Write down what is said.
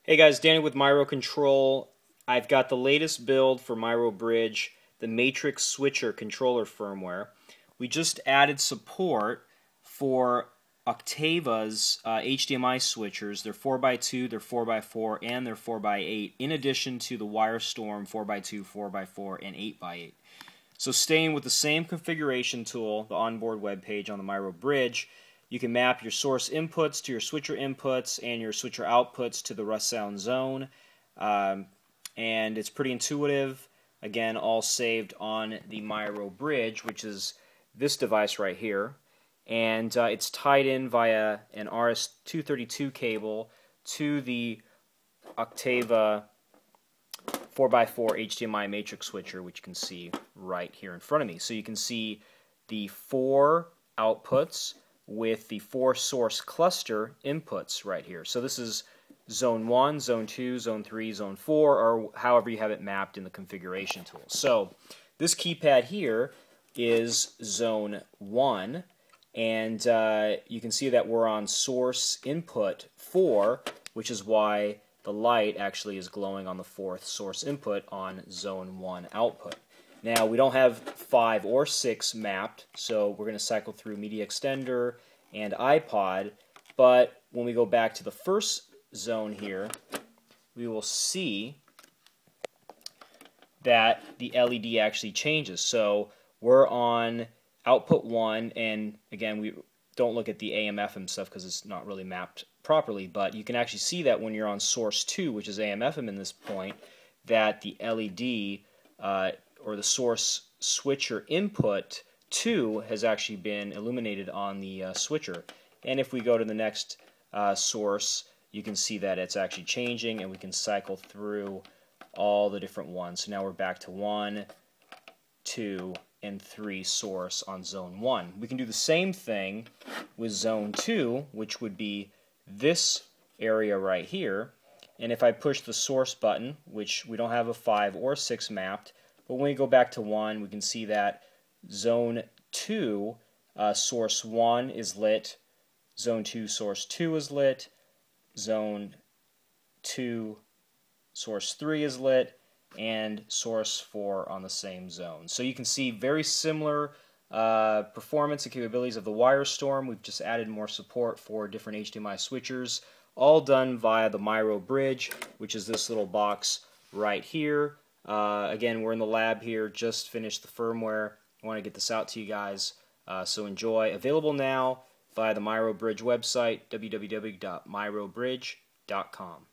Hey guys, Danny with Myro Control. I've got the latest build for Myro Bridge, the Matrix Switcher controller firmware. We just added support for Octava's HDMI switchers. They're 4x2, they're 4x4, and they're 4x8, in addition to the Wirestorm 4x2, 4x4, and 8x8. So staying with the same configuration tool, the onboard web page on the Myro Bridge, you can map your source inputs to your switcher inputs and your switcher outputs to the Russound zone. And it's pretty intuitive. Again, all saved on the Myro Bridge, which is this device right here. And it's tied in via an RS-232 cable to the Octava 4x4 HDMI matrix switcher, which you can see right here in front of me. So you can see the 4 outputs with the 4 source cluster inputs right here. So this is zone 1, zone 2, zone 3, zone 4, or however you have it mapped in the configuration tool. So this keypad here is zone 1, and you can see that we're on source input 4, which is why the light actually is glowing on the 4th source input on zone 1 output. Now, we don't have 5 or 6 mapped, so we're going to cycle through Media Extender and iPod, but when we go back to the first zone here, we will see that the LED actually changes. So we're on output 1, and again, we don't look at the AM/FM stuff because it's not really mapped properly, but you can actually see that when you're on source 2, which is AM/FM in this point, that the LED or the source switcher input 2 has actually been illuminated on the switcher. And if we go to the next source, you can see that it's actually changing, and we can cycle through all the different ones. So now we're back to 1, 2, and 3 source on zone 1. We can do the same thing with zone 2, which would be this area right here. And if I push the source button, which we don't have a 5 or 6 mapped, but when we go back to 1, we can see that zone 2, source 1 is lit, zone 2, source 2 is lit, zone 2, source 3 is lit, and source 4 on the same zone. So you can see very similar performance and capabilities of the Wirestorm. We've just added more support for different HDMI switchers, all done via the Myro Bridge, which is this little box right here. Again, we're in the lab here, just finished the firmware. I want to get this out to you guys, so enjoy. Available now via the Myro Bridge website, www.myrobridge.com.